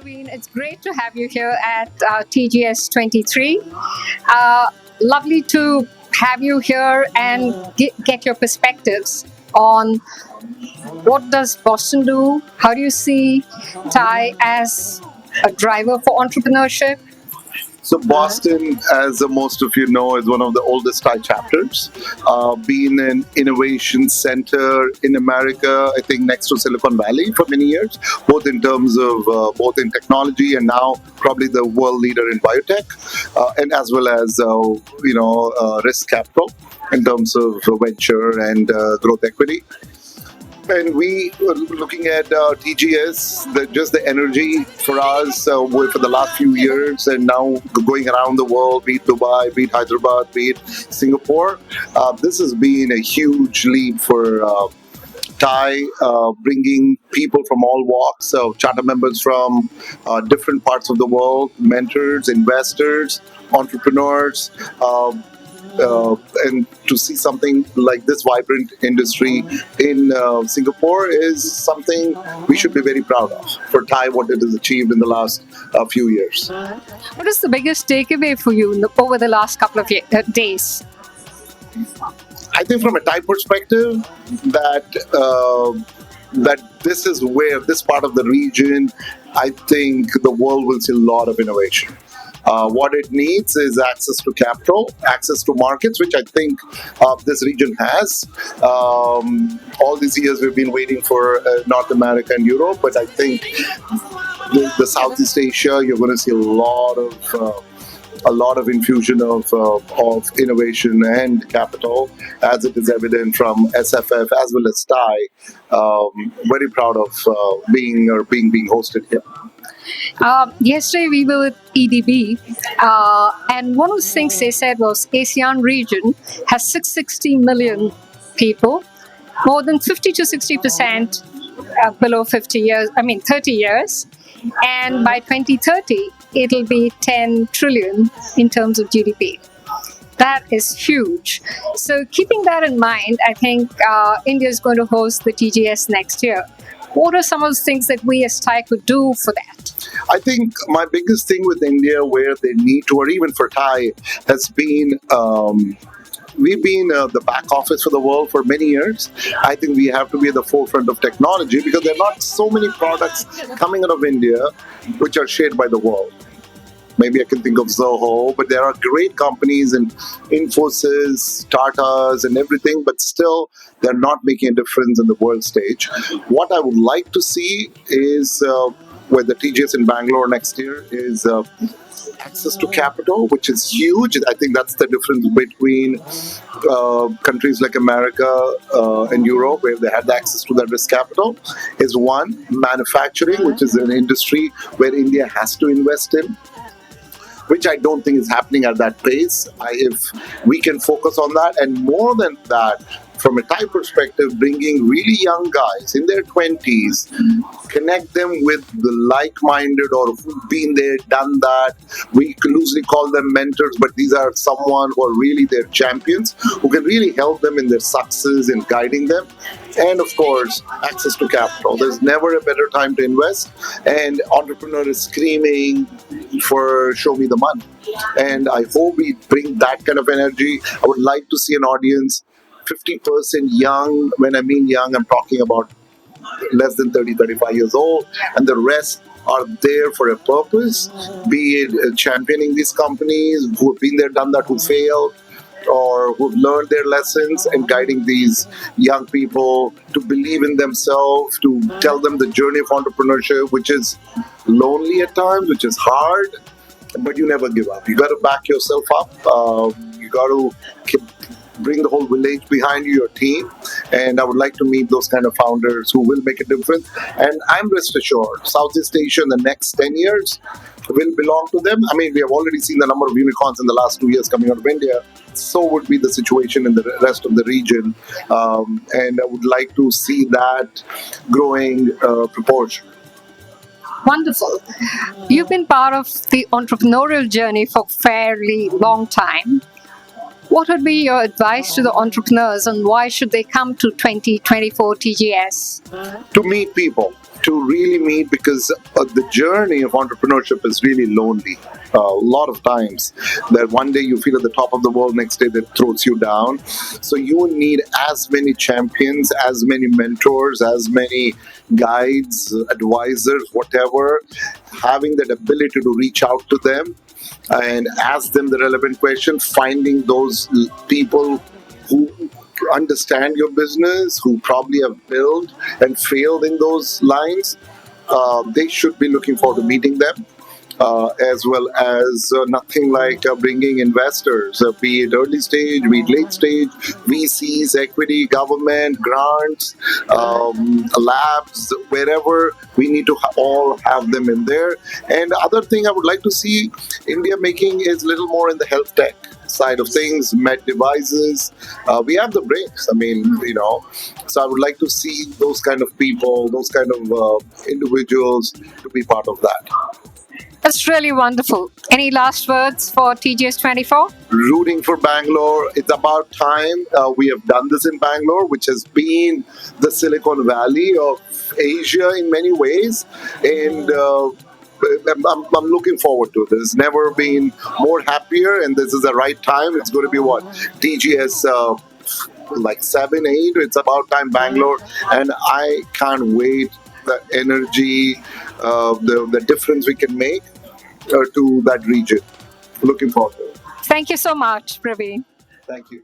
Praveen. It's great to have you here at TGS 23. Lovely to have you here and get your perspectives on what does Boston do? How do you see TiE as a driver for entrepreneurship? So Boston, as most of you know, is one of the oldest TiE chapters. Been an innovation center in America, I think next to Silicon Valley for many years, both in terms of both in technology and now probably the world leader in biotech, and as well as risk capital in terms of venture and growth equity. And we were looking at TGS, just the energy for us for the last few years, and now going around the world, be it Dubai, be it Hyderabad, be it Singapore. This has been a huge leap for TiE, bringing people from all walks, so charter members from different parts of the world, mentors, investors, entrepreneurs. And to see something like this vibrant industry in Singapore is something we should be very proud of for TiE, what it has achieved in the last few years. What is the biggest takeaway for you over the last couple of days? I think from a TiE perspective, that this is where this part of the region, I think the world will see a lot of innovation. What it needs is access to capital, access to markets, which I think this region has. All these years we've been waiting for North America and Europe, but I think the Southeast Asia, you're going to see a lot of infusion of innovation and capital, as it is evident from SFF as well as TiE. Very proud of being hosted here. Yesterday we were with EDB, and one of the things they said was ASEAN region has 660 million people, more than 50 to 60% below 30 years, and by 2030 it'll be 10 trillion in terms of GDP. That is huge. So keeping that in mind, I think India is going to host the TGS next year. What are some of the things that we as TiE could do for that? I think my biggest thing with India, where they need to, or even for TiE, has been we've been the back office for the world for many years. I think we have to be at the forefront of technology because there are not so many products coming out of India which are shared by the world. Maybe I can think of Zoho, but there are great companies in Infosys, Tatas, and everything, but still they're not making a difference in the world stage. What I would like to see is with the TGS in Bangalore next year is access to capital, which is huge. I think that's the difference between countries like America and Europe, where they had the access to that risk capital, is one. Manufacturing, which is an industry where India has to invest in, which I don't think is happening at that pace. If we can focus on that, and more than that, from a TiE perspective, bringing really young guys in their 20s, connect them with the like-minded or who've been there, done that. We loosely call them mentors, but these are someone who are really their champions, who can really help them in their success in guiding them. And of course, access to capital. There's never a better time to invest. And entrepreneur is screaming for show me the money. And I hope we bring that kind of energy. I would like to see an audience 50% young. When I mean young, I'm talking about less than 30, 35 years old, and the rest are there for a purpose, be it championing these companies who have been there, done that, who failed, or who've learned their lessons, and guiding these young people to believe in themselves, to tell them the journey of entrepreneurship, which is lonely at times, which is hard, but you never give up. You got to back yourself up. You got to bring the whole village behind you, your team, and I would like to meet those kind of founders who will make a difference. And I'm rest assured, Southeast Asia in the next 10 years will belong to them. I mean, we have already seen the number of unicorns in the last 2 years coming out of India. So would be the situation in the rest of the region, and I would like to see that growing proportion. Wonderful. You've been part of the entrepreneurial journey for a fairly long time. What would be your advice to the entrepreneurs and why should they come to 2024 TGS? To meet people, to really meet, because the journey of entrepreneurship is really lonely. A lot of times, that one day you feel at the top of the world, next day that throws you down. So you need as many champions, as many mentors, as many guides, advisors, whatever, having that ability to reach out to them and ask them the relevant question, finding those people who understand your business, who probably have built and failed in those lines. They should be looking forward to meeting them. As well as nothing like bringing investors, be it early stage, be it late stage, VCs, equity, government, grants, labs, wherever we need to all have them in there. And other thing I would like to see India making is a little more in the health tech side of things, med devices. We have the brains. I mean, so I would like to see those kind of people, those kind of individuals to be part of that. That's really wonderful. Any last words for TGS 24? Rooting for Bangalore. It's about time we have done this in Bangalore, which has been the Silicon Valley of Asia in many ways. And I'm looking forward to this. Never been more happier, and this is the right time. It's going to be what? TGS like 7, 8. It's about time Bangalore, and I can't wait. The energy, the difference we can make to that region. Looking forward to it. Thank you so much, Praveen. Thank you.